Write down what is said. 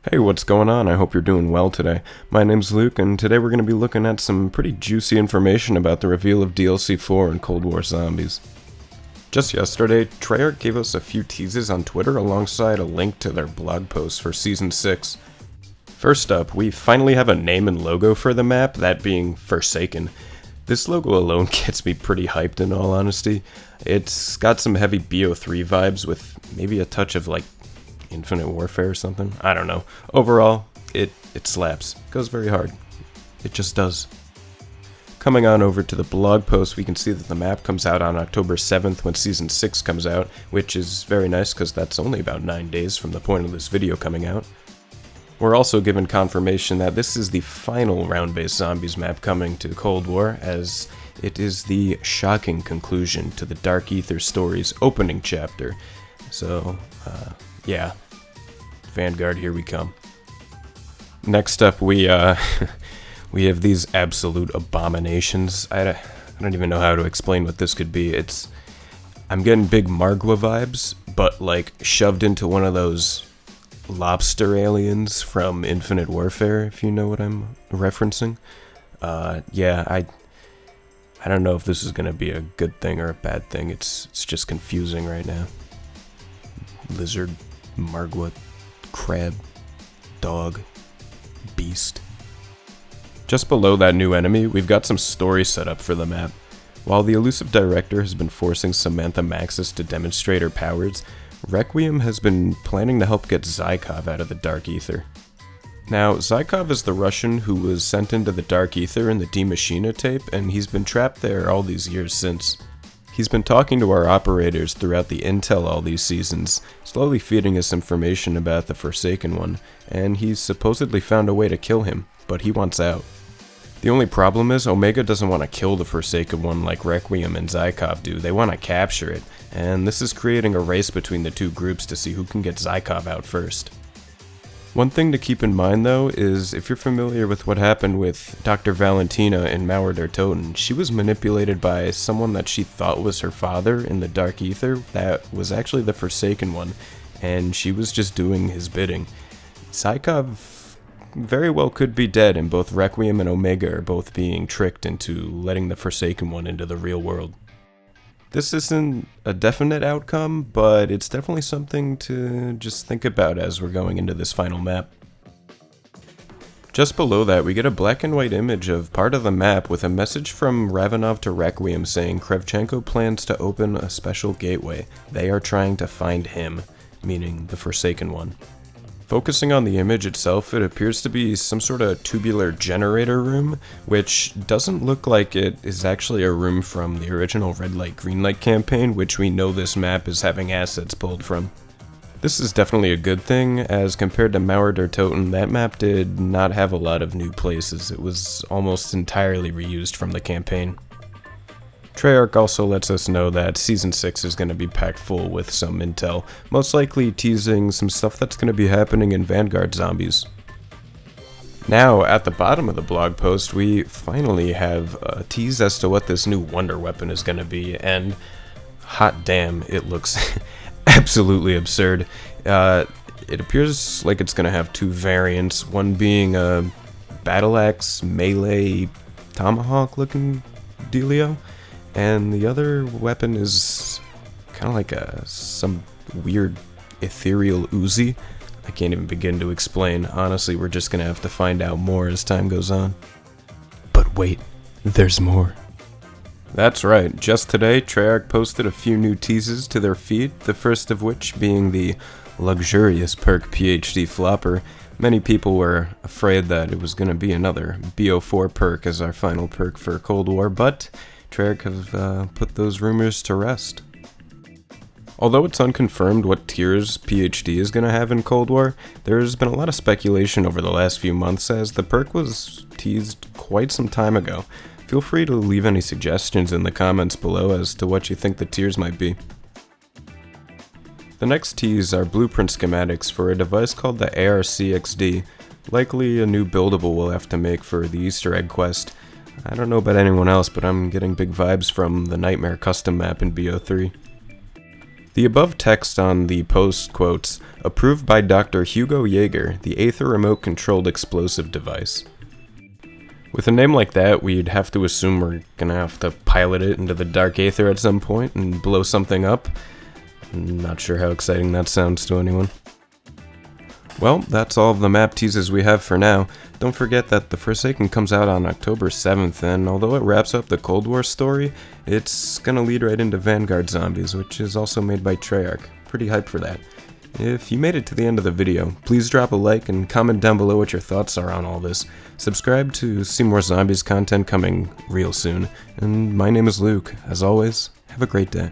Hey, what's going on? I hope you're doing well today. My name's Luke, and today we're going to be looking at some pretty juicy information about the reveal of DLC 4 in Cold War Zombies. Just yesterday, Treyarch gave us a few teases on Twitter alongside a link to their blog post for Season 6. First up, we finally have a name and logo for the map, that being Forsaken. This logo alone gets me pretty hyped in all honesty. It's got some heavy BO3 vibes with maybe a touch of Infinite Warfare or something. I don't know. Overall, it slaps. Goes very hard. It just does. Coming on over to the blog post, we can see that the map comes out on October 7th when Season 6 comes out, which is very nice because that's only about 9 days from the point of this video coming out. We're also given confirmation that this is the final round-based zombies map coming to Cold War, as it is the shocking conclusion to the Dark Ether story's opening chapter. So, yeah, Vanguard, here we come. Next up, we we have these absolute abominations. I don't even know how to explain what this could be. I'm getting big Margwa vibes, but shoved into one of those lobster aliens from Infinite Warfare, if you know what I'm referencing. Yeah, I don't know if this is gonna be a good thing or a bad thing. It's just confusing right now. Lizard, Margwa, crab, dog, beast. Just below that new enemy, we've got some story set up for the map. While the elusive director has been forcing Samantha Maxis to demonstrate her powers, Requiem has been planning to help get Zykov out of the Dark Ether. Now, Zykov is the Russian who was sent into the Dark Ether in the Die Maschine tape, and he's been trapped there all these years since. He's been talking to our operators throughout the intel all these seasons, slowly feeding us information about the Forsaken One, and he's supposedly found a way to kill him, but he wants out. The only problem is Omega doesn't want to kill the Forsaken One like Requiem and Zykov do. They want to capture it, and this is creating a race between the two groups to see who can get Zykov out first. One thing to keep in mind though is if you're familiar with what happened with Dr. Valentina in Mauer der Toten, she was manipulated by someone that she thought was her father in the Dark Ether that was actually the Forsaken One, and she was just doing his bidding. Zykov very well could be dead, and both Requiem and Omega are both being tricked into letting the Forsaken One into the real world. This isn't a definite outcome, but it's definitely something to just think about as we're going into this final map. Just below that, we get a black and white image of part of the map with a message from Ravenov to Requiem saying Kravchenko plans to open a special gateway. They are trying to find him, meaning the Forsaken One. Focusing on the image itself, it appears to be some sort of tubular generator room, which doesn't look like it is actually a room from the original Red Light Green Light campaign, which we know this map is having assets pulled from. This is definitely a good thing, as compared to Mauer der Toten, that map did not have a lot of new places. It was almost entirely reused from the campaign. Treyarch also lets us know that Season 6 is going to be packed full with some intel, most likely teasing some stuff that's going to be happening in Vanguard Zombies. Now, at the bottom of the blog post, we finally have a tease as to what this new wonder weapon is going to be, and hot damn, it looks absolutely absurd. It appears like it's going to have two variants, one being a battle axe melee tomahawk looking dealio, and the other weapon is kind of like some weird ethereal Uzi. I can't even begin to explain. Honestly, we're just gonna have to find out more as time goes on. But wait, there's more. That's right, just today, Treyarch posted a few new teases to their feed, the first of which being the luxurious perk PhD flopper. Many people were afraid that it was gonna be another BO4 perk as our final perk for Cold War, but Treyarch have put those rumors to rest. Although it's unconfirmed what tiers PhD is going to have in Cold War, there's been a lot of speculation over the last few months as the perk was teased quite some time ago. Feel free to leave any suggestions in the comments below as to what you think the tiers might be. The next tease are blueprint schematics for a device called the ARC-XD, likely a new buildable we'll have to make for the Easter egg quest. I don't know about anyone else, but I'm getting big vibes from the Nightmare custom map in BO3. The above text on the post quotes, "Approved by Dr. Hugo Yeager, the Aether remote-controlled explosive device." With a name like that, we'd have to assume we're gonna have to pilot it into the dark aether at some point and blow something up. I'm not sure how exciting that sounds to anyone. Well, that's all of the map teases we have for now. Don't forget that The Forsaken comes out on October 7th, and although it wraps up the Cold War story, it's gonna lead right into Vanguard Zombies, which is also made by Treyarch. Pretty hyped for that. If you made it to the end of the video, please drop a like and comment down below what your thoughts are on all this. Subscribe to see more Zombies content coming real soon. And my name is Luke. As always, have a great day.